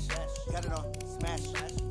dash. Got it on smash,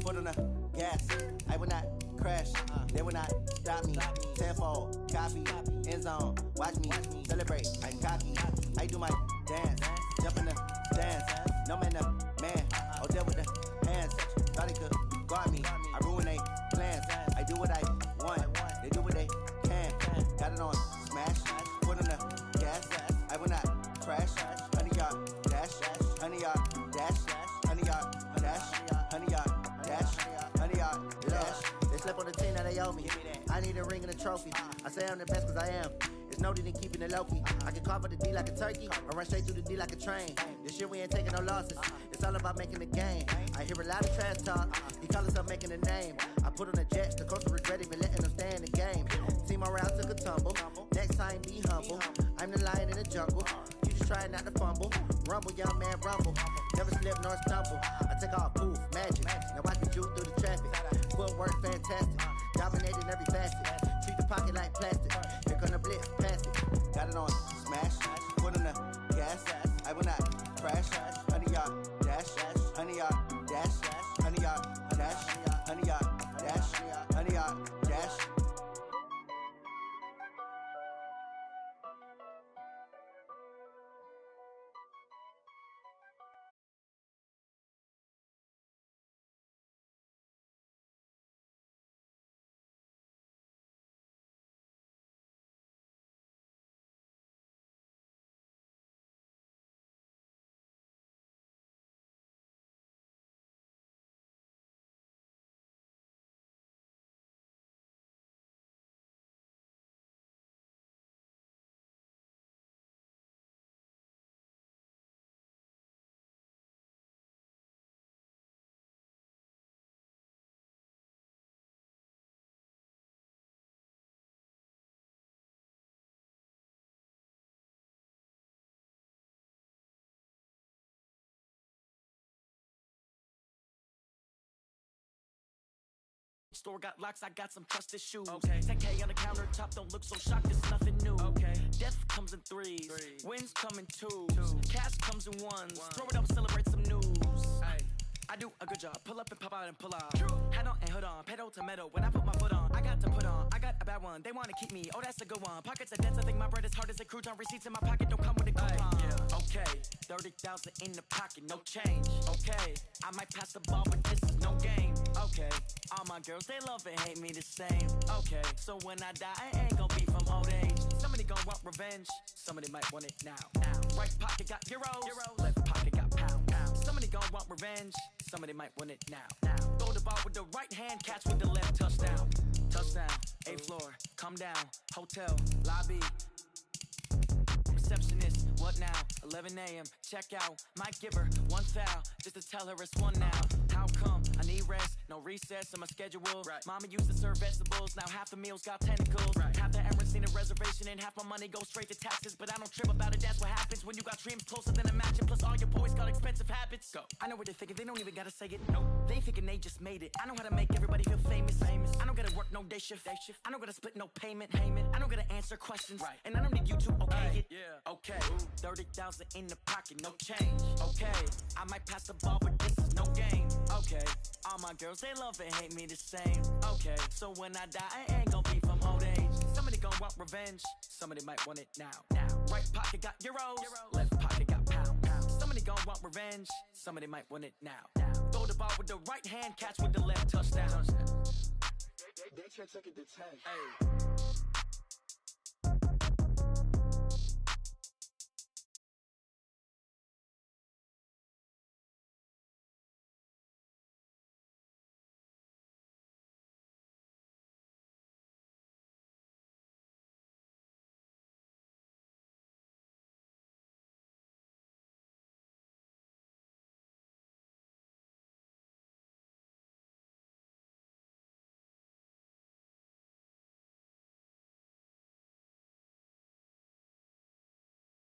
foot on the gas. I will not crash, they will not stop me. Tenfold, copy, end zone, watch me celebrate. I'm cocky, I do my dance, jump in the dance. No man, the man, oh deal with the hands. Thought he could guard me, I ruin they plans. I do what I want, they do what they can. Got it on smash, foot on the gas. I will not crash, 100-yard dash, 100-yard dash, 100-yard dash, 100-yard dash, 100-yard dash. They slip on the team that they owe me. I need a ring and a trophy. I say I'm the best cause I am. It's no need in keeping it low-key. I can carve up the D like a turkey or run straight through the D like a train. This shit we ain't taking no losses. It's all about making the game. I hear a lot of trash talk. He call himself making a name. I put on the jets, the coach will regret even letting them stay in the game. Team around took a tumble. Next time be humble. I'm the lion in the jungle. You just try not to fumble. Rumble, young man, rumble. Never slip nor stumble. I take off poof, magic. Now watch me juke through the traffic. Footwork fantastic. Dominating every facet. Treat the pocket like plastic. Here come the blitz, pass it. Got it on smash. Foot on the gas. I will not crash. 100-yard dash. 100-yard dash. 100-yard dash. 100-yard dash. 100-yard dash. Store got locks, I got some trusted shoes. Okay. 10K on the countertop, don't look so shocked, it's nothing new. Okay. Death comes in threes. Wins come in twos. Cash comes in ones. Throw it up, celebrate some news. Ay. I do a good job, pull up and pop out and pull out. Hat on and hood on, pedal to metal. When I put my foot on, I got to put on. I got a bad one, they wanna keep me. Oh, that's a good one. Pockets are dense, I think my bread is hard as a crouton. Receipts in my pocket don't come with a coupon. Yeah. Okay, 30,000 in the pocket, no change. Okay, I might pass the ball, but this is no game. Okay, all my girls, they love and hate me the same. Okay, so when I die, I ain't gon' be from old age. Somebody gon' want revenge, somebody might want it now. Right pocket got euros, left pocket got pounds. Somebody gon' want revenge, somebody might want it now. Throw the ball with the right hand, catch with the left, touchdown. Touchdown, 8th floor, come down, hotel, lobby. Receptionist, what now? 11 a.m. check out. Might give her one foul just to tell her it's one now. How come? I need rest, no recess in my schedule. Right. Mama used to serve vegetables, now half the meals got tentacles. Right. Half the errands need a reservation and half my money goes straight to taxes. But I don't trip about it, that's what happens when you got dreams closer than a match. And plus all your boys got expensive habits. Go. I know what they're thinking, they don't even gotta say it. No, they thinking they just made it. I know how to make everybody feel famous. I don't gotta work no day shift. I don't gotta split no payment. I don't gotta answer questions. Right. And I don't need you to okay it. Yeah. Okay, 30,000 in the pocket, no change. Okay, I might pass the ball, but this is no game. Okay, all my girls, they love and hate me the same. Okay, so when I die, I ain't gon' be from old age. Somebody gon' want revenge, somebody might want it now. Right pocket got euros, left pocket got pounds. Somebody gon' want revenge, somebody might want it now. Throw the ball with the right hand, catch with the left, touchdown. They can't take it to 10. Hey.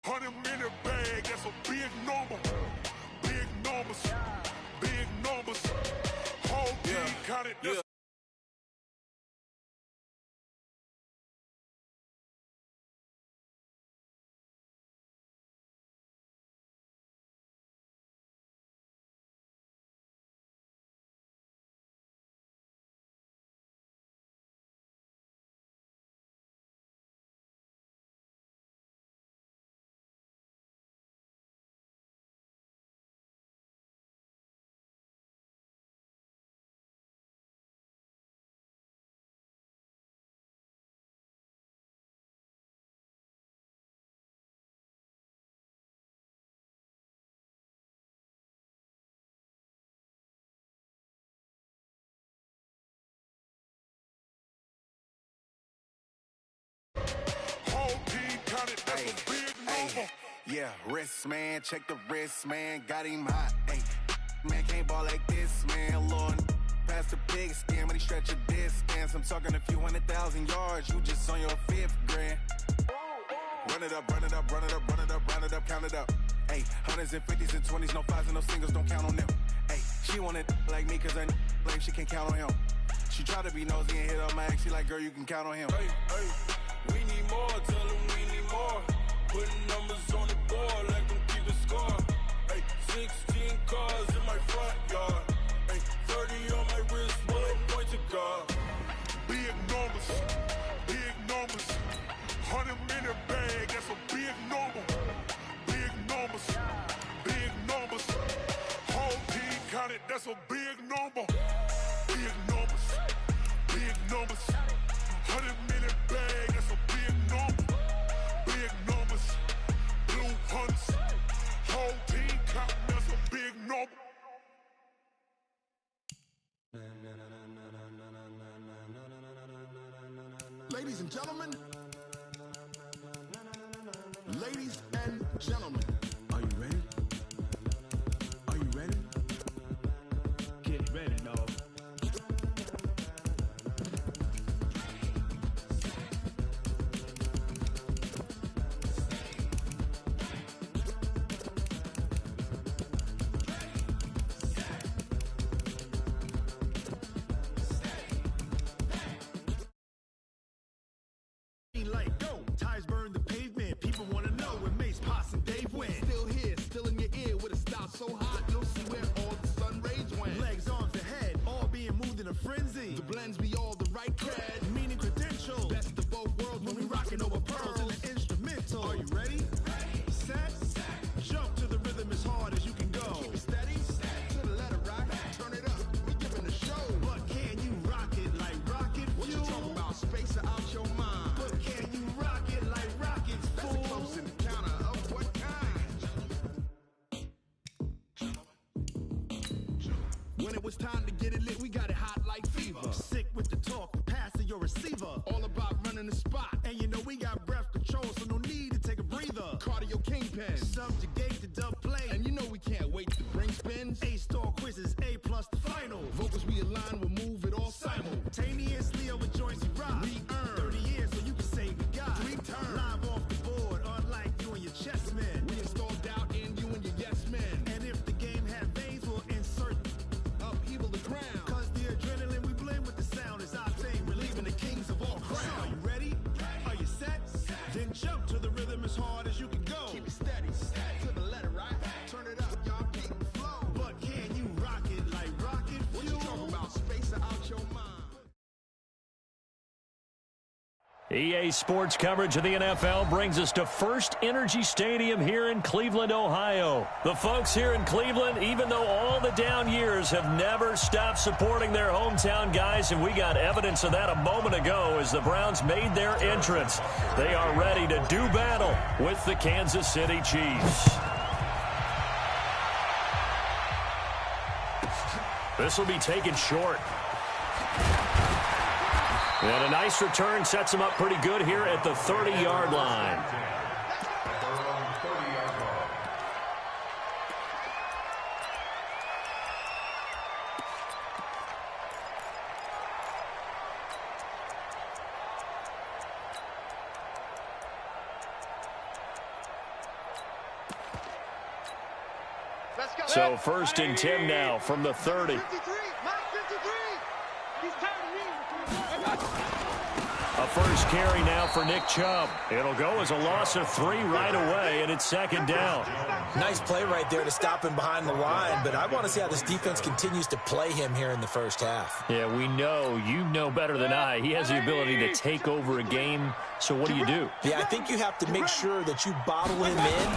$100 bag, that's a big number. Big numbers, big numbers. Whole team got it. That's normal. Yeah, wrist, man, check the wrist, man, got him hot. Hey, man, can't ball like this, man, Lord. Past the big skin, but he stretch a distance. I'm talking a few 100,000 yards, you just on your 5th grand. Run it up, run it up, run it up, run it up, round it up, count it up. Hey, hundreds and 50s and 20s, no 5s and no singles, don't count on them. Hey, she want it like me, cause I like she can't count on him. She try to be nosy and hit up my ex, she like, girl, you can count on him. Hey, hey, we need more, tell them we need more. Putting numbers on the board like them keeping score. Hey, 16 cars in my front yard. Hey, 30 on my wrist, what a point to God. Big numbers, big numbers. 100-minute bag, that's a big number. Big numbers, big numbers. Whole team counted, that's a big number. Big numbers, big numbers. 100-minute bag, that's a big number. Big numbers, blue hunts. Whole team counting, that's a big number. Ladies and gentlemen, ladies and gentlemen, are you ready? Are you ready? Get ready, dog. Like go, tires burn the pavement. People wanna know when Mace, Pops, and Dave went. Still here, still in your ear with a style so hot you'll see where all the sun rays went. Legs, arms, and head, all being moved in a frenzy. The blends be all the right cred, meaning credentials. Best of both worlds when we rockin' over pearls in the instrumental. Are you ready? Set, jump to the rhythm as hard as you can go. Keep it steady, to the letter rock. Turn it up, we giving a show. But can you rock it like rocket fuel? What you talking about? Space or out your mind? Can you rock it like rockets, fool? That's a close encounter of what kind? When it was time to get it lit, we got it hot like fever. Sick with the talk, passing your receiver. All about running the spot. And you know we got breath control, so no need to take a breather. Cardio kingpin, subjugate the dub play. And you know we can't wait to bring spins. A-star quizzes, A+ the final. Vocals we align, we'll move it all simultaneously over joints we rock. We earn 30 years so you can say we got 3 turns. Live off the board, unlike you and your chess men. We install doubt in you and your yes men. And if the game had veins, we'll insert upheaval the ground. Cause the adrenaline we blend with the sound is our thing. Relieving the kings of all crowns. So are you ready? Are you set? Then jump to the rhythm as hard as you can go. Keep it steady, to the letter right. Turn it up, y'all keep the flow. But can you rock it like rocket fuel? What you talking about? Space out your mind. EA Sports coverage of the NFL brings us to First Energy Stadium here in Cleveland, Ohio. The folks here in Cleveland, even though all the down years, have never stopped supporting their hometown guys, and we got evidence of that a moment ago as the Browns made their entrance. They are ready to do battle with the Kansas City Chiefs. This will be taken short. And a nice return sets him up pretty good here at the 30-yard line. So 1st and 10 now from the 30. A first carry now for Nick Chubb. It'll go as a loss of 3 right away, and it's 2nd down. Nice play right there to stop him behind the line, but I want to see how this defense continues to play him here in the first half. Yeah, we know. You know better than I. He has the ability to take over a game, so what do you do? Yeah, I think you have to make sure that you bottle him in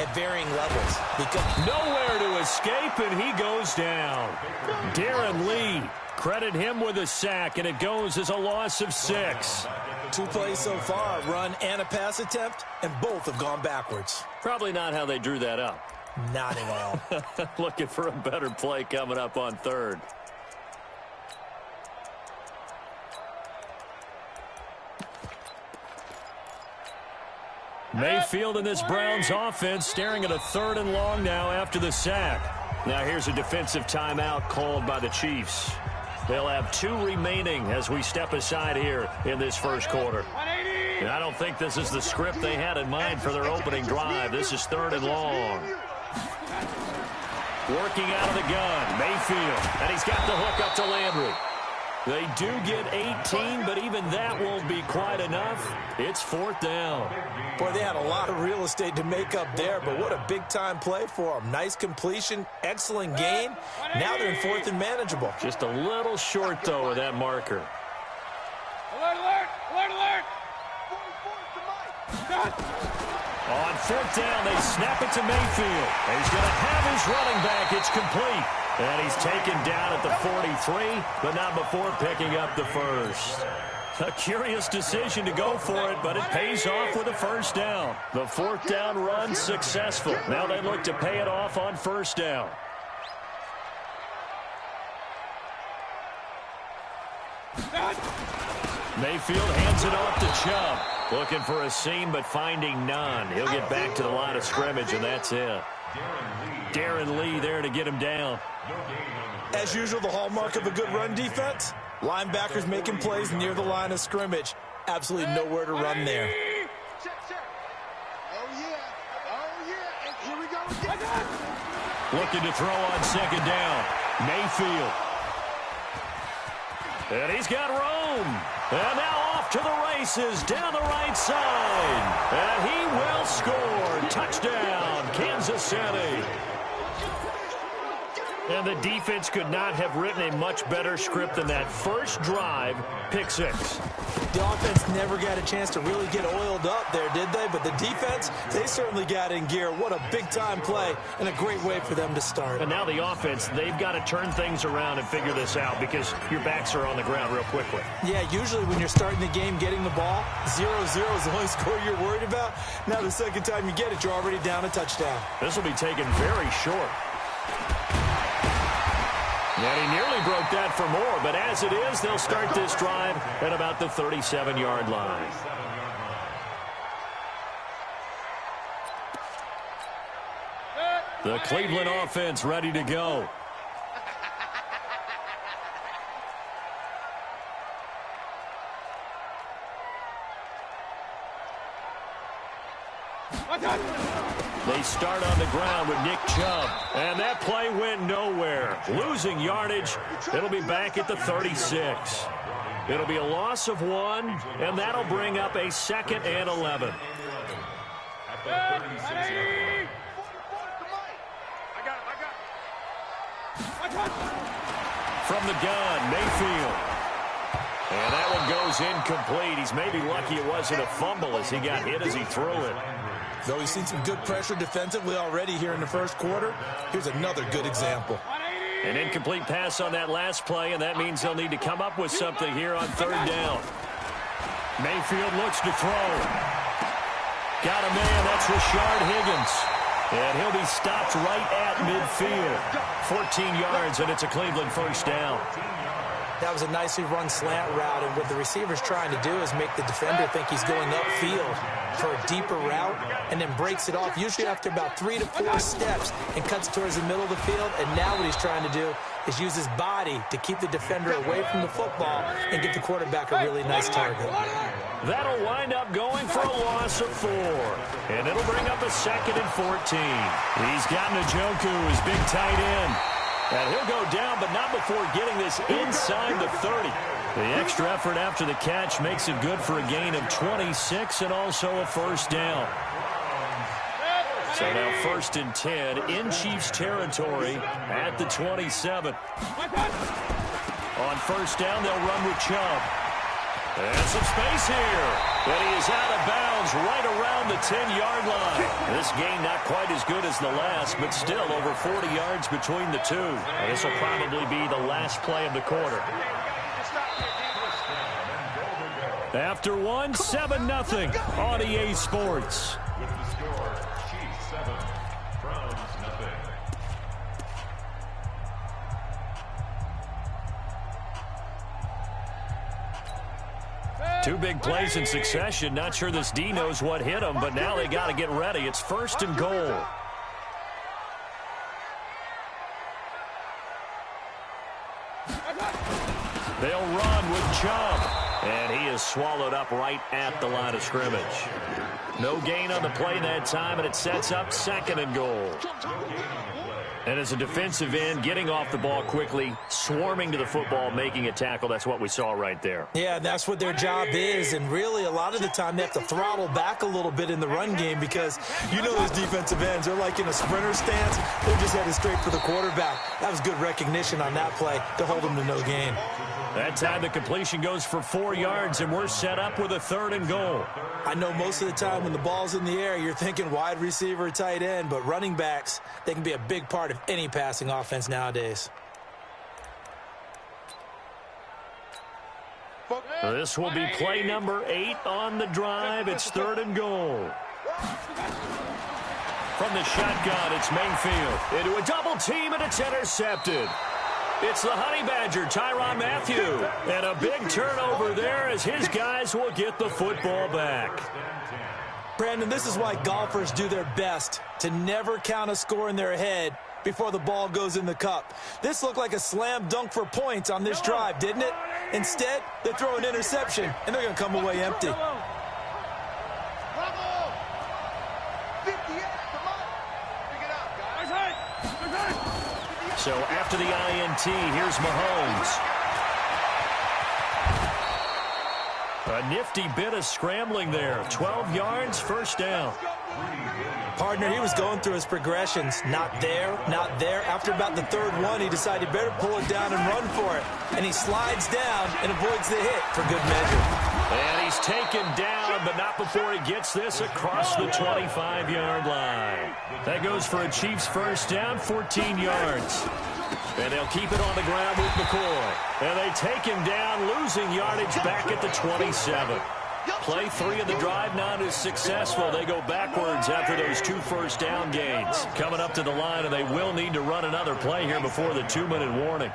at varying levels. Because nowhere to escape, and he goes down. Darren Lee. Credit him with a sack, and it goes as a loss of 6. 2 plays so far, a run and a pass attempt, and both have gone backwards. Probably not how they drew that up. Not at all. Looking for a better play coming up on 3rd. Mayfield and this Browns offense staring at a 3rd and long now after the sack. Now here's a defensive timeout called by the Chiefs. They'll have 2 remaining as we step aside here in this first quarter. And I don't think this is the script they had in mind for their opening drive. This is 3rd and long. Working out of the gun, Mayfield, and he's got the hook up to Landry. They do get 18, but even that won't be quite enough. It's 4th down. Boy, they had a lot of real estate to make up there, but what a big-time play for them. Nice completion, excellent gain. Now they're in 4th and manageable. Just a little short, though, of that marker. Alert, alert, alert, alert. On 4th down, they snap it to Mayfield. He's going to have his running back. It's complete. And he's taken down at the 43, but not before picking up the first. A curious decision to go for it, but it pays off with a 1st down. The 4th down run successful. Now they look to pay it off on 1st down. Mayfield hands it off to Chubb. Looking for a seam, but finding none. He'll get back to the line of scrimmage, and that's it. Darren Lee there to get him down. As usual, the hallmark of a good run defense, linebackers making plays near the line of scrimmage. Absolutely nowhere to run there. Looking to throw on 2nd down. Mayfield. And he's got room. And now off to the races down the right side. And he will score. Touchdown, Kansas City. And the defense could not have written a much better script than that first drive, pick 6. The offense never got a chance to really get oiled up there, did they? But the defense, they certainly got in gear. What a big-time play and a great way for them to start. And now the offense, they've got to turn things around and figure this out because your backs are on the ground real quickly. Yeah, usually when you're starting the game getting the ball, 0-0 is the only score you're worried about. Now the second time you get it, you're already down a touchdown. This will be taken very short. And he nearly broke that for more, but as it is, they'll start this drive at about the 37-yard line. The Cleveland offense ready to go. They start on the ground with Nick Chubb, and that play went nowhere. Losing yardage, it'll be back at the 36. It'll be a loss of 1, and that'll bring up a 2nd and 11. From the gun, Mayfield. And that one goes incomplete. He's maybe lucky it wasn't a fumble as he got hit as he threw it. Though he's seen some good pressure defensively already here in the first quarter, here's another good example. An incomplete pass on that last play, and that means they'll need to come up with something here on 3rd down. Mayfield looks to throw. Got a man, that's Rashard Higgins. And he'll be stopped right at midfield. 14 yards, and it's a Cleveland 1st down. That was a nicely run slant route, and what the receiver's trying to do is make the defender think he's going upfield for a deeper route and then breaks it off, usually after about 3 to 4 steps, and cuts towards the middle of the field. And now what he's trying to do is use his body to keep the defender away from the football and give the quarterback a really nice target. That'll wind up going for a loss of 4. And it'll bring up a 2nd and 14. He's got Njoku, his big tight end. And he'll go down, but not before getting this inside the 30. The extra effort after the catch makes it good for a gain of 26 and also a 1st down. So now 1st and 10 in Chiefs territory at the 27. On 1st down, they'll run with Chubb. And some space here. But he is out of bounds right around the 10-yard line. This gain not quite as good as the last, but still over 40 yards between the two. And this will probably be the last play of the quarter. After 1, 7-0 on EA Sports. With the score, Chiefs 7, Browns 0. Two big plays in succession. Not sure this D knows what hit him, but now they got to get ready. It's 1st and goal. They'll run with Chubb, and he is swallowed up right at the line of scrimmage. No gain on the play that time, and it sets up 2nd and goal. And as a defensive end, getting off the ball quickly, swarming to the football, making a tackle, that's what we saw right there. Yeah, that's what their job is, and really a lot of the time they have to throttle back a little bit in the run game because you know those defensive ends, they're like in a sprinter stance. They're just headed straight for the quarterback. That was good recognition on that play to hold them to no gain. That time the completion goes for 4 yards, and we're set up with a 3rd and goal. I know most of the time when the ball's in the air, you're thinking wide receiver, tight end, but running backs, they can be a big part of any passing offense nowadays. This will be play number 8 on the drive. It's 3rd and goal. From the shotgun, it's Mayfield into a double team, and it's intercepted. It's the Honey Badger, Tyrann Mathieu. And a big turnover there as his guys will get the football back. Brandon, this is why golfers do their best to never count a score in their head before the ball goes in the cup. This looked like a slam dunk for points on this drive, didn't it? Instead, they throw an interception, and they're going to come away empty. So after the INT, here's Mahomes. A nifty bit of scrambling there. 12 yards, 1st down. Partner, he was going through his progressions. Not there, not there. After about the 3rd one, he decided better pull it down and run for it. And he slides down and avoids the hit for good measure. And he's taken down, but not before he gets this across the 25-yard line. That goes for a Chiefs 1st down, 14 yards. And they'll keep it on the ground with McCoy. And they take him down, losing yardage back at the 27. Play 3 of the drive not as successful. They go backwards after those 2 1st down gains. Coming up to the line, and they will need to run another play here before the 2-minute warning.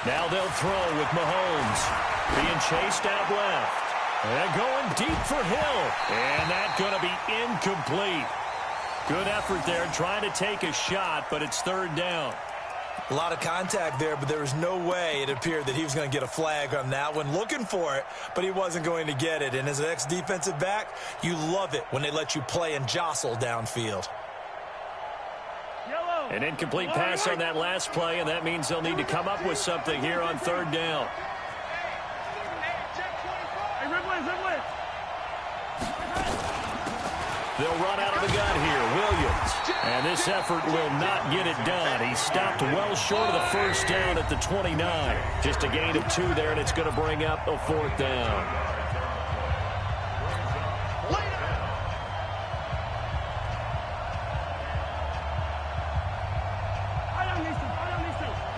Now they'll throw with Mahomes. Being chased out left. And going deep for Hill. And that's going to be incomplete. Good effort there, trying to take a shot, but it's 3rd down. A lot of contact there, but there was no way it appeared that he was going to get a flag on that one. Looking for it, but he wasn't going to get it. And as an ex-defensive back, you love it when they let you play and jostle downfield. An incomplete pass on that last play, and that means they'll need to come up with something here on 3rd down. They'll run out of the gun here. Williams. And this effort will not get it done. He stopped well short of the 1st down at the 29. Just a gain of 2 there, and it's going to bring up a 4th down.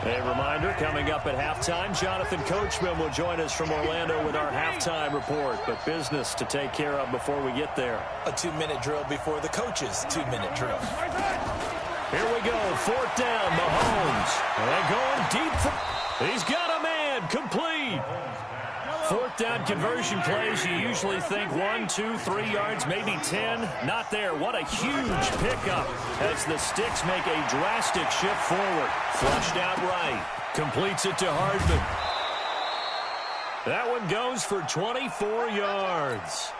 A reminder, coming up at halftime, Jonathan Coachman will join us from Orlando with our halftime report. But business to take care of before we get there. A 2-minute drill before the coach's 2-minute drill. Here we go, 4th down, Mahomes. And going deep for... He's got a man, complete. 4th down conversion plays, you usually think 1, 2, 3 yards, maybe 10. Not there. What a huge pickup as the sticks make a drastic shift forward. Flushed out right. Completes it to Hardman. That one goes for 24 yards.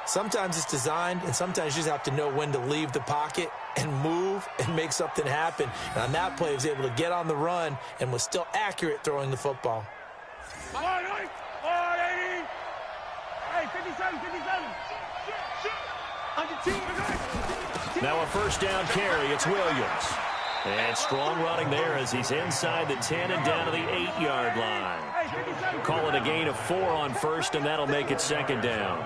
Sometimes it's designed, and sometimes you just have to know when to leave the pocket and move and make something happen. And on that play, he was able to get on the run and was still accurate throwing the football. Now a 1st down carry. It's Williams. And strong running there as he's inside the 10 and down to the 8-yard line. Call it a gain of 4 on 1st, and that'll make it 2nd down.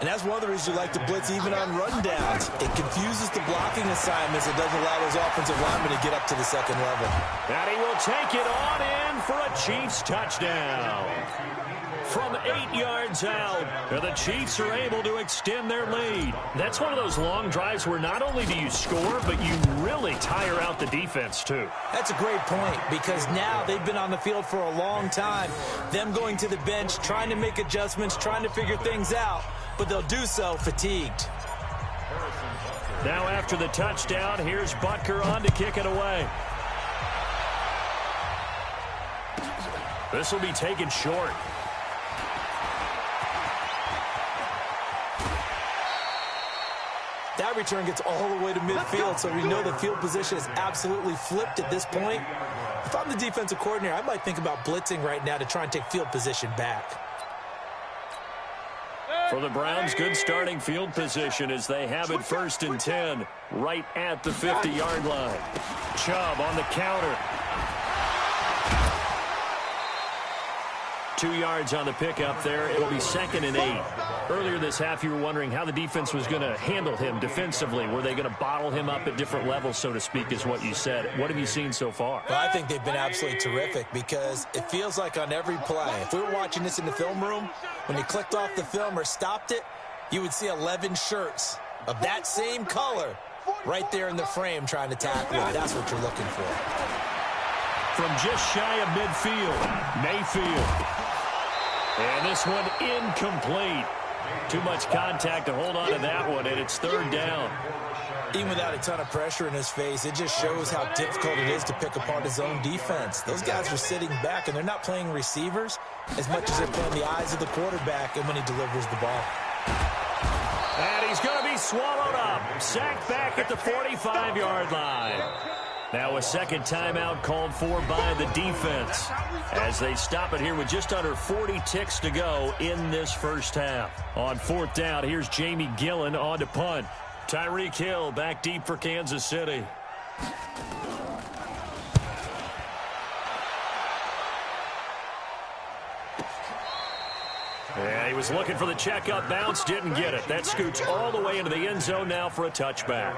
And that's one of the reasons you like to blitz even on rundowns. It confuses the blocking assignments. It doesn't allow those offensive linemen to get up to the second level. And he will take it on in for a Chiefs touchdown. From 8 yards out, the Chiefs are able to extend their lead. That's one of those long drives where not only do you score, but you really tire out the defense, too. That's a great point, because now they've been on the field for a long time. Them going to the bench, trying to make adjustments, trying to figure things out, but they'll do so fatigued. Now after the touchdown, here's Butker on to kick it away. This will be taken short. That return gets all the way to midfield, so we know the field position is absolutely flipped at this point. If I'm the defensive coordinator, I might think about blitzing right now to try and take field position back. For the Browns, good starting field position as they have it 1st and 10, right at the 50-yard line. Chubb on the counter. 2 yards on the pickup there. It'll be 2nd and 8. Earlier this half, you were wondering how the defense was going to handle him defensively. Were they going to bottle him up at different levels, so to speak, is what you said. What have you seen so far? Well, I think they've been absolutely terrific because it feels like on every play, if we were watching this in the film room, when you clicked off the film or stopped it, you would see 11 shirts of that same color right there in the frame trying to tackle it. That's what you're looking for. From just shy of midfield, Mayfield. And this one incomplete. Too much contact to hold on to that one, and it's 3rd down. Even without a ton of pressure in his face, it just shows how difficult it is to pick apart his own defense. Those guys are sitting back, and they're not playing receivers as much as they're playing the eyes of the quarterback and when he delivers the ball. And he's going to be swallowed up. Sacked back at the 45-yard line. Now a second timeout called for by the defense as they stop it here with just under 40 ticks to go in this first half. On 4th down, here's Jamie Gillen on to punt. Tyreek Hill back deep for Kansas City. Yeah, he was looking for the checkup bounce, didn't get it. That scoots all the way into the end zone now for a touchback.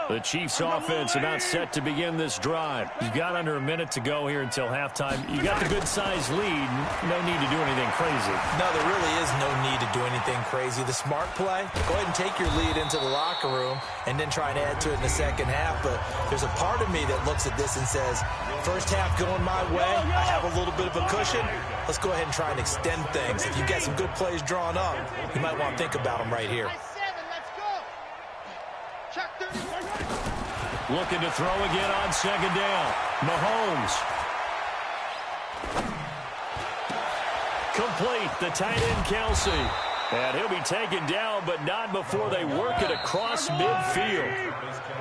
The Chiefs offense about set to begin this drive. You've got under a minute to go here until halftime. You got the good-sized lead. No need to do anything crazy. No, there really is no need to do anything crazy. The smart play, go ahead and take your lead into the locker room and then try and add to it in the second half. But there's a part of me that looks at this and says, first half going my way, I have a little bit of a cushion. Let's go ahead and try and extend things. If you've got some good plays drawn up, you might want to think about them right here. Looking to throw again on 2nd down. Mahomes. Complete. The tight end, Kelsey. And he'll be taken down, but not before they work it across midfield.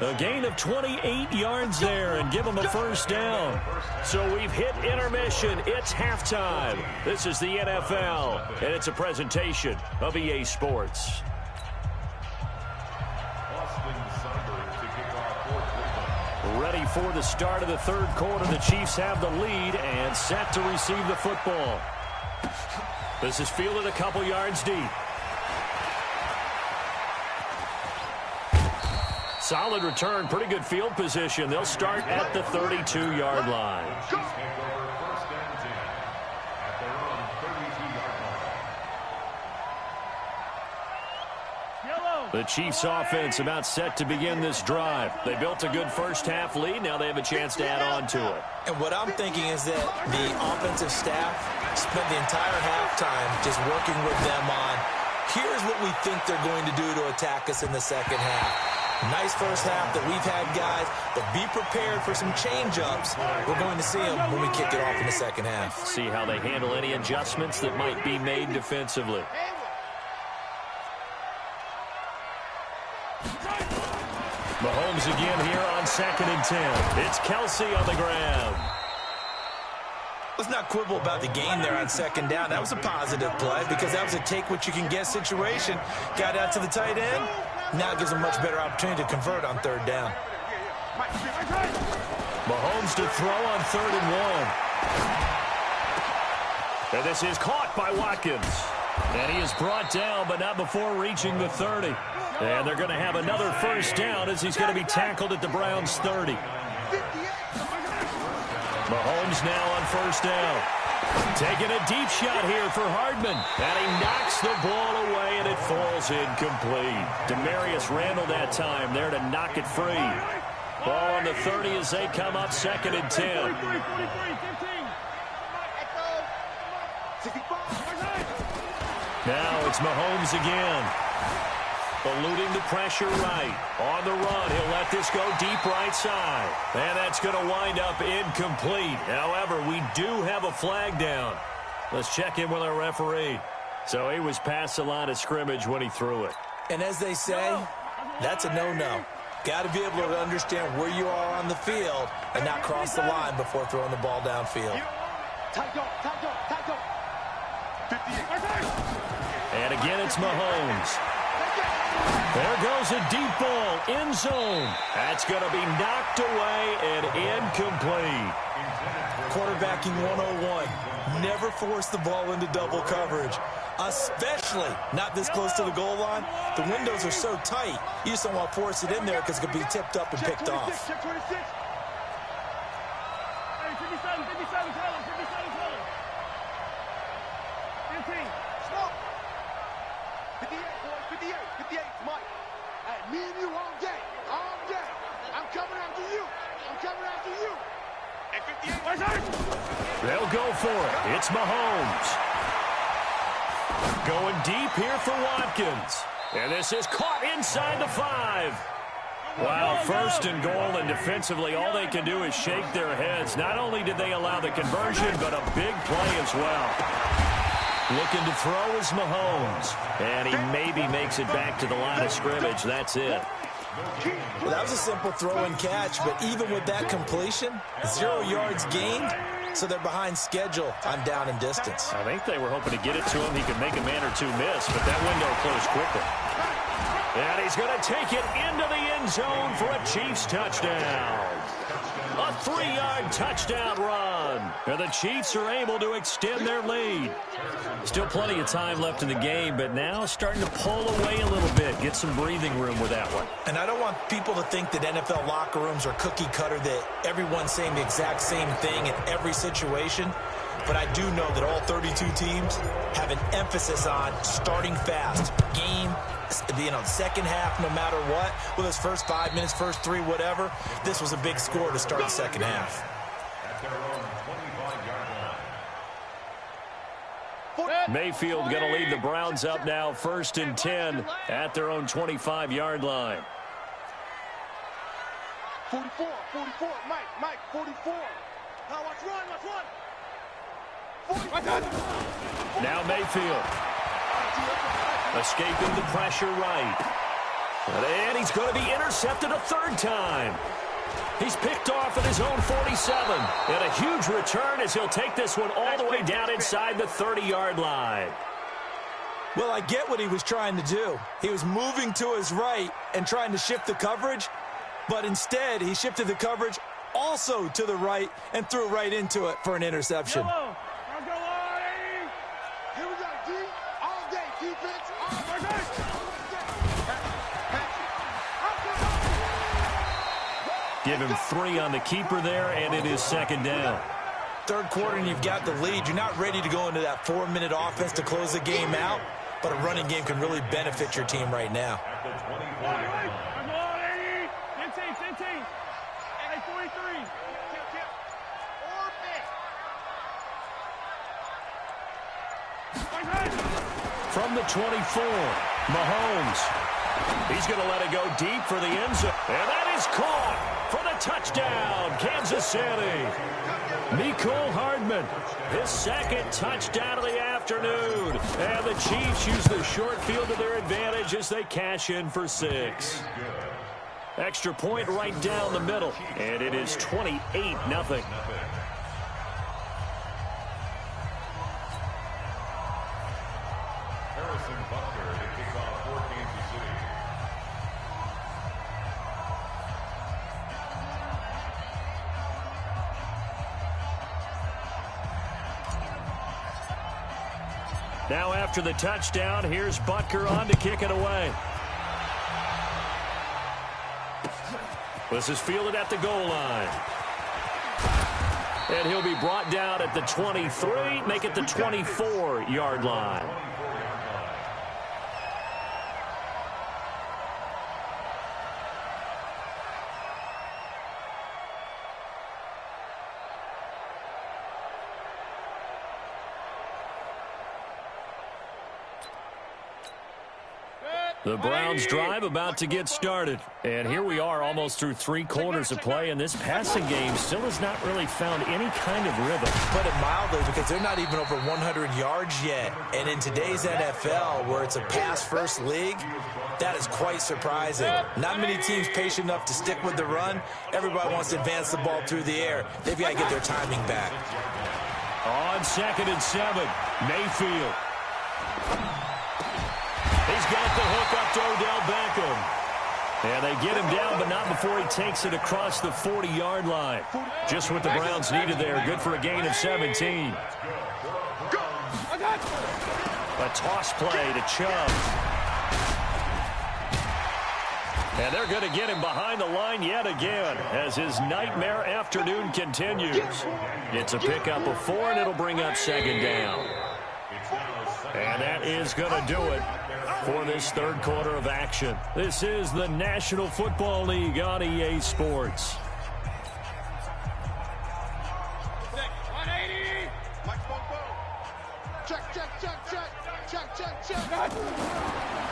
A gain of 28 yards there and give them a 1st down. So we've hit intermission. It's halftime. This is the NFL, and it's a presentation of EA Sports. Ready for the start of the 3rd quarter. The Chiefs have the lead and set to receive the football. This is fielded a couple yards deep. Solid return, pretty good field position. They'll start at the 32-yard line. The Chiefs offense about set to begin this drive. They built a good first half lead. Now they have a chance to add on to it. And what I'm thinking is that the offensive staff spent the entire halftime just working with them on, here's what we think they're going to do to attack us in the second half. Nice first half that we've had, guys, but be prepared for some change-ups. We're going to see them when we kick it off in the second half. See how they handle any adjustments that might be made defensively. Mahomes again here on 2nd and 10. It's Kelsey on the ground. Let's not quibble about the gain there on 2nd down. That was a positive play because that was a take-what-you-can-get situation. Got out to the tight end. Now it gives them much better opportunity to convert on 3rd down. Mahomes to throw on 3rd and 1. And this is caught by Watkins. And he is brought down, but not before reaching the 30. And they're going to have another first down as he's going to be tackled at the Browns' 30. Mahomes now on first down. Taking a deep shot here for Hardman. And he knocks the ball away, and it falls incomplete. Demarius Randall that time there to knock it free. Ball on the 30 as they come up 2nd and 10. Now it's Mahomes again. Eluding the pressure right. On the run, he'll let this go deep right side. And that's going to wind up incomplete. However, we do have a flag down. Let's check in with our referee. So he was past the line of scrimmage when he threw it. And as they say, that's a no-no. Got to be able to understand where you are on the field and not cross the line before throwing the ball downfield. And again, it's Mahomes. There goes a deep ball, end zone. That's going to be knocked away and incomplete. Quarterbacking 101. Never force the ball into double coverage, especially not this close to the goal line. The windows are so tight, you just don't want to force it in there because it could be tipped up and picked off. Check 26. Hey, 57, Taylor, 57, Taylor. 15. Smoke. 58, boys, 58, 58, Mike. Hey, me and you all day, all day. I'm coming after you. I'm coming after you. Hey, 58. They'll go for it. It's Mahomes. Going deep here for Watkins. And this is caught inside the 5. Wow, 1st and goal, and defensively all they can do is shake their heads. Not only did they allow the conversion, but a big play as well. Looking to throw is Mahomes. And he maybe makes it back to the line of scrimmage. That's it. Well, that was a simple throw and catch, but even with that completion, 0 yards gained, so they're behind schedule on down and distance. I think they were hoping to get it to him. He could make a man or two miss, but that window closed quickly. And he's going to take it into the end zone for a Chiefs touchdown. A 3-yard touchdown run. And the Chiefs are able to extend their lead. Still plenty of time left in the game, but now starting to pull away a little bit. Get some breathing room with that one. And I don't want people to think that NFL locker rooms are cookie cutter, that everyone's saying the exact same thing in every situation. But I do know that all 32 teams have an emphasis on starting fast. Game, second half, no matter what. Whether it's first 5 minutes, first 3, whatever. This was a big score to start the second half. Mayfield going to lead the Browns up now 1st and 10 at their own 25-yard line. 44, Mike, 44. Now watch run. Now Mayfield. Escaping the pressure right. And he's going to be intercepted a 3rd time. He's picked off at his own 47. And a huge return as he'll take this one all the way down inside the 30-yard line. Well, I get what he was trying to do. He was moving to his right and trying to shift the coverage, but instead he shifted the coverage also to the right and threw right into it for an interception. Here we go, D. All day, defense. All day. Give him 3 on the keeper there, and it is 2nd down. 3rd quarter, and you've got the lead. You're not ready to go into that 4-minute offense to close the game out, but a running game can really benefit your team right now. From the 24, Mahomes. He's going to let it go deep for the end zone. And that is caught for the touchdown, Kansas City. Mecole Hardman, his 2nd touchdown of the afternoon. And the Chiefs use the short field to their advantage as they cash in for 6. Extra point right down the middle. And it is 28-0. Now after the touchdown, here's Butker on to kick it away. This is fielded at the goal line. And he'll be brought down at the 23, make it the 24-yard line. The Browns drive about to get started. And here we are almost through 3 quarters of play, and this passing game still has not really found any kind of rhythm. Put it mildly, because they're not even over 100 yards yet. And in today's NFL, where it's a pass-first league, that is quite surprising. Not many teams patient enough to stick with the run. Everybody wants to advance the ball through the air. They've got to get their timing back. On 2nd and 7, Mayfield. He's got the hook up to Odell Beckham. And they get him down, but not before he takes it across the 40-yard line. Just what the Browns needed there. Good for a gain of 17. A toss play to Chubb. And they're going to get him behind the line yet again as his nightmare afternoon continues. It's a pickup of 4, and it'll bring up 2nd down. And that is going to do it for this 3rd quarter of action. This is the National Football League on EA Sports.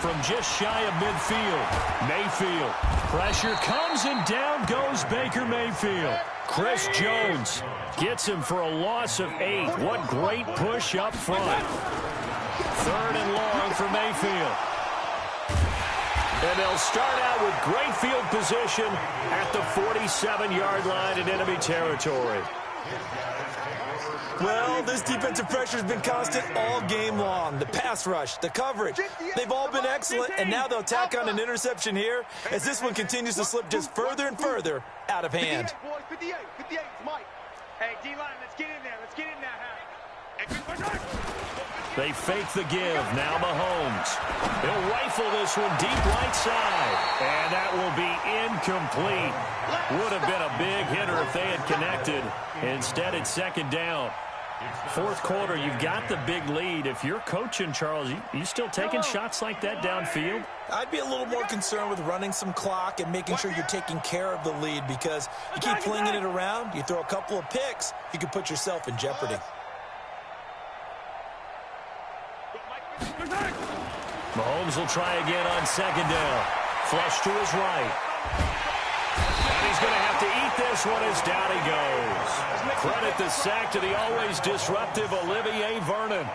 From just shy of midfield, Mayfield. Pressure comes and down goes Baker Mayfield. Chris Jones gets him for a loss of 8. What great push up front. 3rd and long for Mayfield. And they'll start out with great field position at the 47-yard line in enemy territory. Well, this defensive pressure has been constant all game long. The pass rush, the coverage, they've all been excellent, and now they'll tack on an interception here as this one continues to slip just further and further out of hand. 58, 58, Mike. Hey, D-line, let's get in there. Let's get in there, They fake the give. Now Mahomes. He'll rifle this one deep right side. And that will be incomplete. Would have been a big hitter if they had connected. Instead, it's 2nd down. 4th quarter, you've got the big lead. If you're coaching, Charles, you still taking shots like that downfield? I'd be a little more concerned with running some clock and making sure you're taking care of the lead, because you keep flinging it around, you throw a couple of picks, you could put yourself in jeopardy. Mahomes will try again on 2nd down. Flush to his right. And he's going to have to eat this one as down he goes. Credit the sack to the always disruptive Olivier Vernon.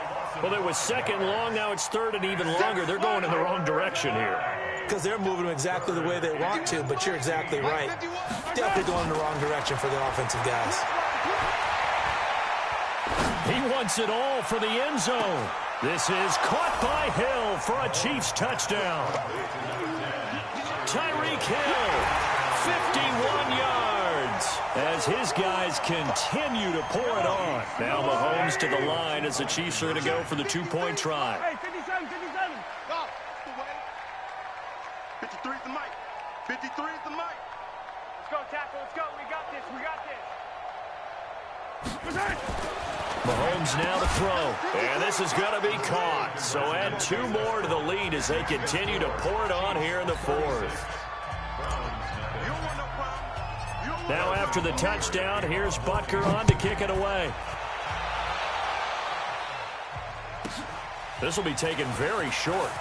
Well, it was 2nd long, now it's 3rd and even longer. They're going in the wrong direction here. Because they're moving exactly the way they want to, but you're exactly right. Definitely going in the wrong direction for the offensive guys. He wants it all for the end zone. This is caught by Hill for a Chiefs touchdown. Tyreek Hill, 51 yards, as his guys continue to pour it on. Now Mahomes to the line as the Chiefs are going to go for the 2-point try. Hey, 57, 57. Go. 53 is the mic. 53 is the mic. Let's go, tackle. Let's go. We got this. We got this. Mahomes now to throw, and this is going to be caught. So add 2 more to the lead as they continue to pour it on here in the 4th. Now after the touchdown, here's Butker on to kick it away. This will be taken very short.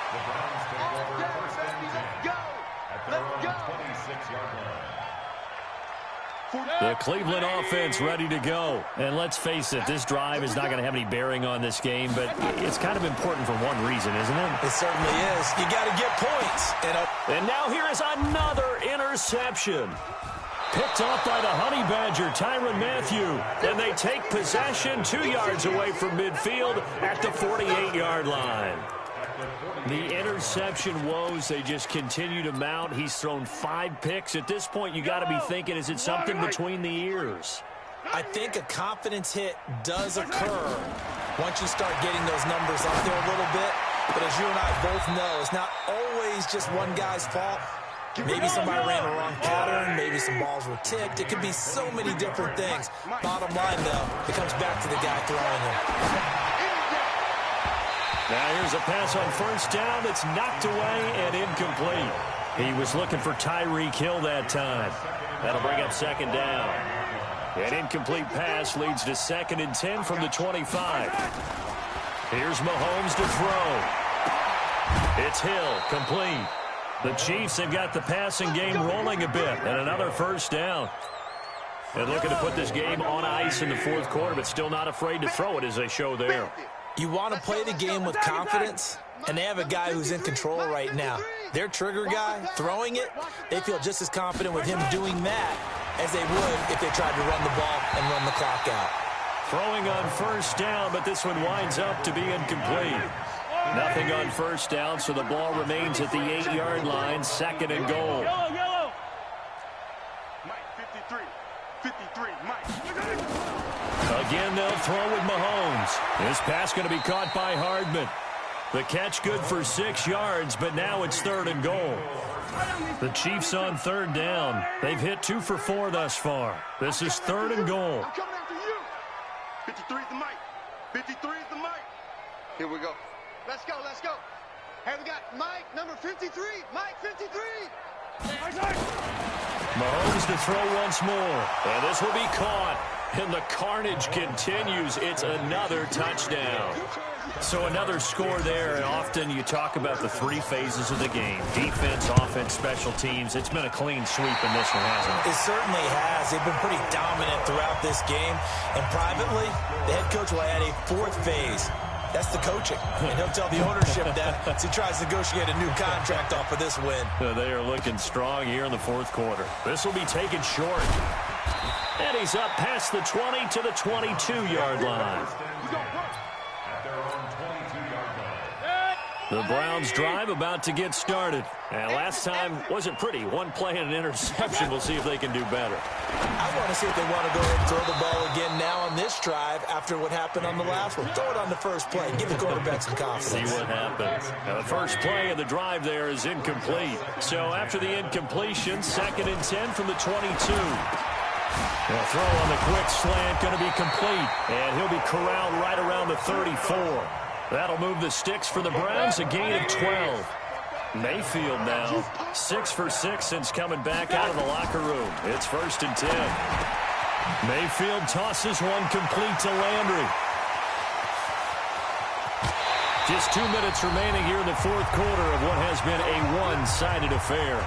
The Browns take over first and 10 at their own 26-yard line. The Cleveland offense ready to go. And let's face it, this drive is not going to have any bearing on this game, but it's kind of important for one reason, isn't it? It certainly is. You got to get points. And now here is another interception. Picked off by the Honey Badger, Tyrann Mathieu. And they take possession 2 yards away from midfield at the 48-yard line. The interception woes, they just continue to mount. He's thrown 5 picks. At this point, you got to be thinking, is it something between the ears? I think a confidence hit does occur once you start getting those numbers up there a little bit. But as you and I both know, it's not always just one guy's fault. Maybe somebody ran a wrong pattern. Maybe some balls were tipped. It could be so many different things. Bottom line, though, it comes back to the guy throwing them. Now here's a pass on first down that's knocked away and incomplete. He was looking for Tyreek Hill that time. That'll bring up second down. An incomplete pass leads to 2nd and 10 from the 25. Here's Mahomes to throw. It's Hill, complete. The Chiefs have got the passing game rolling a bit, and another first down. And looking to put this game on ice in the 4th quarter, but still not afraid to throw it as they show there. You want to play the game with confidence, and they have a guy who's in control right now. Their trigger guy, throwing it, they feel just as confident with him doing that as they would if they tried to run the ball and run the clock out. Throwing on first down, but this one winds up to be incomplete. Nothing on first down, so the ball remains at the 8-yard line, 2nd and goal. Mike, 53, Mike. Again, they'll throw with Mahomes. This pass going to be caught by Hardman. The catch good for 6 yards, but now it's 3rd and goal. The Chiefs on 3rd down. They've hit 2 for 4 thus far. This is 3rd and goal. I'm coming after you. 53 is the mic. 53 is the mic. Here we go. Let's go. Hey, we got Mike, number 53. Mike, 53. Mahomes to throw once more. And this will be caught. And the carnage continues. It's another touchdown. So another score there, and often you talk about the 3 phases of the game. Defense, offense, special teams. It's been a clean sweep in this one, hasn't it? It certainly has. They've been pretty dominant throughout this game. And privately, the head coach will add a 4th phase. That's the coaching. And he'll tell the ownership that as he tries to negotiate a new contract off of this win. They are looking strong here in the 4th quarter. This will be taken short. And he's up past the 20 to the 22-yard line. The Browns drive about to get started. And last time wasn't pretty. One play and an interception. We'll see if they can do better. I want to see if they want to go ahead and throw the ball again now on this drive after what happened on the last one. Throw it on the first play. Give the quarterback some confidence. See what happens. Now, the first play of the drive there is incomplete. So after the incompletion, 2nd and 10 from the 22. The throw on the quick slant going to be complete. And he'll be corralled right around the 34. That'll move the sticks for the Browns, a gain of 12. Mayfield now 6 for 6 since coming back out of the locker room. It's 1st and 10. Mayfield tosses one complete to Landry. Just 2 minutes remaining here in the 4th quarter of what has been a one-sided affair.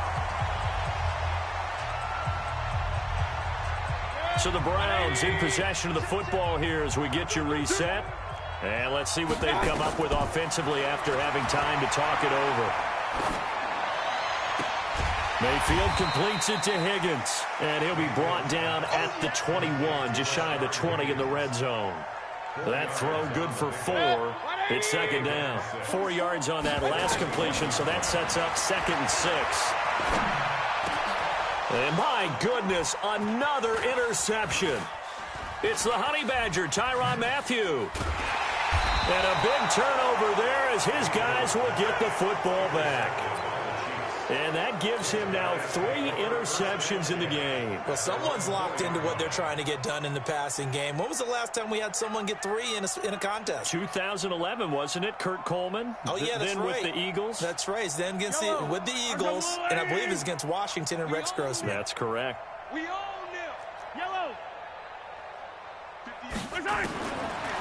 So the Browns in possession of the football here as we get you reset. And let's see what they've come up with offensively after having time to talk it over. Mayfield completes it to Higgins. And he'll be brought down at the 21, just shy of the 20 in the red zone. That throw good for 4. It's 2nd down. 4 yards on that last completion, so that sets up 2nd and 6. And my goodness, another interception. It's the Honey Badger, Tyrann Mathieu. And a big turnover there as his guys will get the football back. And that gives him now 3 interceptions in the game. Well, someone's locked into what they're trying to get done in the passing game. When was the last time we had someone get 3 in a contest? 2011, wasn't it? Kurt Coleman? Oh, yeah, that's then right. with the Eagles? That's right. Then with the Eagles, and I believe it's against Washington and Rex Grossman. That's correct. We own them. Yellow. 58.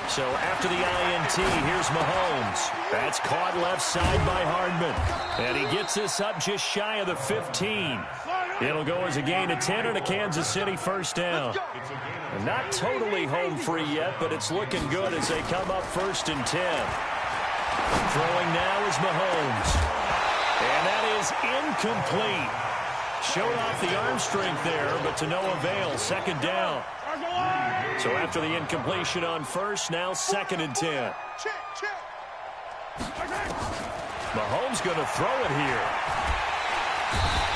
So after the INT, here's Mahomes. That's caught left side by Hardman. And he gets this up just shy of the 15. It'll go as a gain of 10 and a Kansas City 1st down. And not totally home free yet, but it's looking good as they come up 1st and 10. Throwing now is Mahomes. And that is incomplete. Showed off the arm strength there, but to no avail. 2nd down. So after the incompletion on 1st, now 2nd and 10. Mahomes going to throw it here.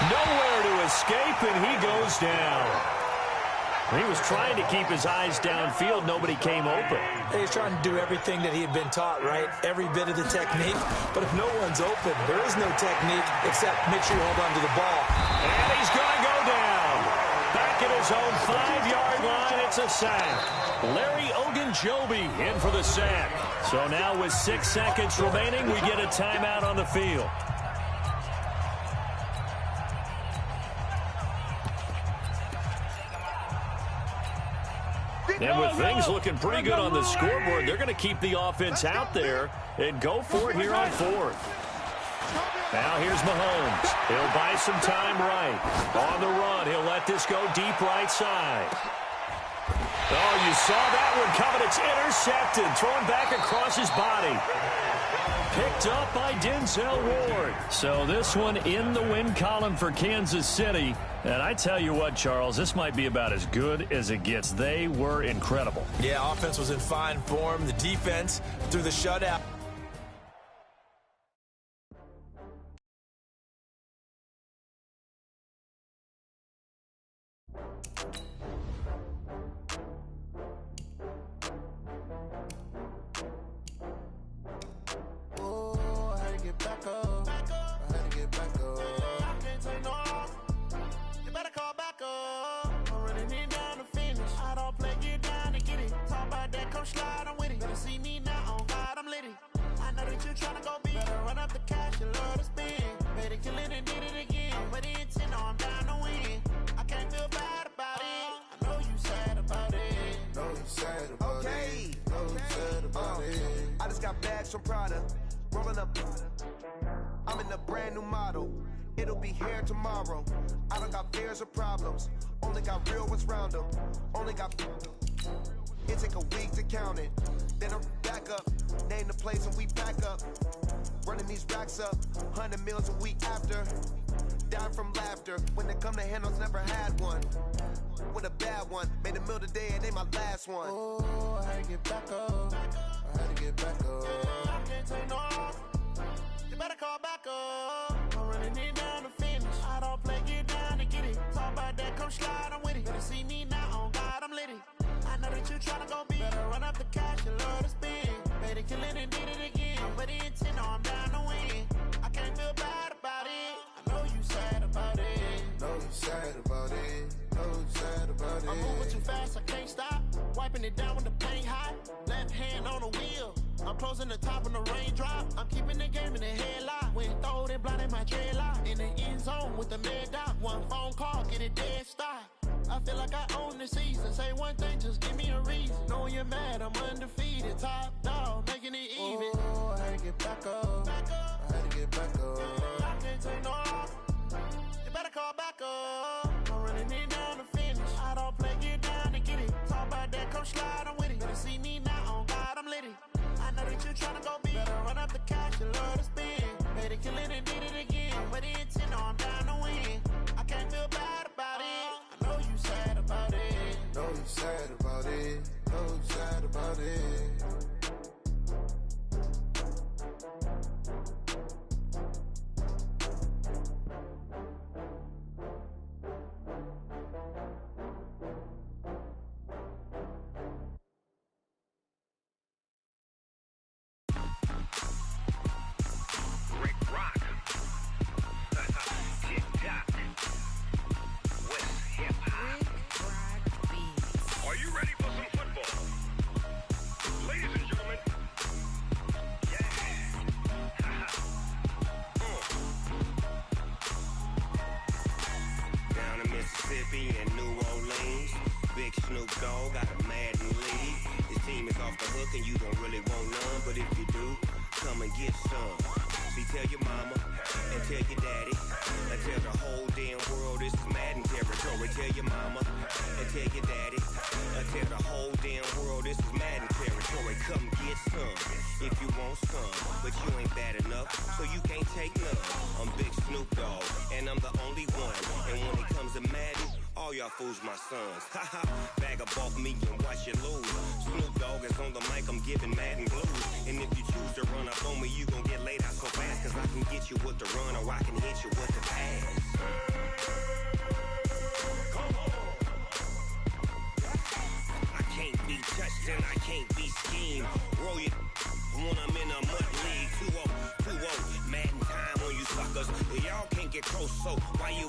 Nowhere to escape, and he goes down. He was trying to keep his eyes downfield. Nobody came open. He's trying to do everything that he had been taught, right? Every bit of the technique. But if no one's open, there is no technique except make sure you hold on to the ball. And he's going to go down. Back at his own 5-yard line, it's a sack. Larry Ogunjobi in for the sack. So now with 6 seconds remaining, we get a timeout on the field. And with things looking pretty good on the scoreboard, they're going to keep the offense out there and go for it here on 4th. Now here's Mahomes. He'll buy some time right. On the run, he'll let this go deep right side. Oh, you saw that one coming. It's intercepted. Thrown back across his body. Picked up by Denzel Ward. So this one in the win column for Kansas City. And I tell you what, Charles, this might be about as good as it gets. They were incredible. Yeah, offense was in fine form. The defense through the shutout. Some product, rolling up. I'm in a brand new model. It'll be here tomorrow. I don't got fears or problems. Only got real ones round them. Only got. It take a week to count it. Then I'm back up. Name the place and we back up. Running these racks up. 100 meals a week after. Dying from laughter. When it come to handles, never had one. With a bad one. Made a meal today and they my last one. Oh, I had to get back up. I had to get back up. I can't take no off. You better call back up. I'm running it down to finish. I don't play, get down to get it. Talk about that, come slide, I'm with it. Better see me now, on God, I'm litty. I know that you tryna go big. Better run up the cash, you love to spin. Better kill it and did it again. But the intent, no, I'm down to win. I can't feel bad about it. I know you sad about it. Know you sad about it. Know you sad about it. I'm moving too fast, I can't stop. Wiping it down with the paint hot. Left hand on the wheel. I'm closing the top on the raindrop. I'm keeping the game in the headlock. When throwed and blinded my dreadlock. In the end zone with the mad dot. One phone call, get it dead stop. I feel like I own the season. Say one thing, just give me a reason. Knowing you're mad, I'm undefeated. Top dog, making it even. Oh, I had to get back up. I had to get back up. I can't take no off. You better call back up. I'm running it down to finish. I don't play, get down to get it. Talk about that, come slide, I'm with it. Better see me now, on God, I'm litty. I know that you tryna go big. Better run up the cash, you love to spin. Better kill it and did it again. But the intent, no, I'm down to win. I can't feel bad about it. I know you sad about it. Know you sad about it. Know you sad about it. and New Orleans. Big Snoop Dogg got a Madden league. His team is off the hook and you don't really want none, but if you do, come and get some. See, tell your mama and tell your daddy and tell the whole damn world this is Madden territory. Tell your mama and tell your daddy and tell the whole damn world this is Madden territory. Come get some if you want some, but you ain't bad enough, so you can't take none. I'm Big Snoop Dogg and I'm the only one, and when it comes to Madden, all y'all fools my sons. Haha, bag up off me and watch you lose. Snoop Dogg is on the mic, I'm giving Madden blues. And if you choose to run up on me, you gon' get laid out so fast, cause I can get you with the run or I can hit you with the pass. Come on. can't be schemed. Roll your when I'm in a mud league. 2-0, 2-0. Madden time on you suckers. Y'all can't get close, so why you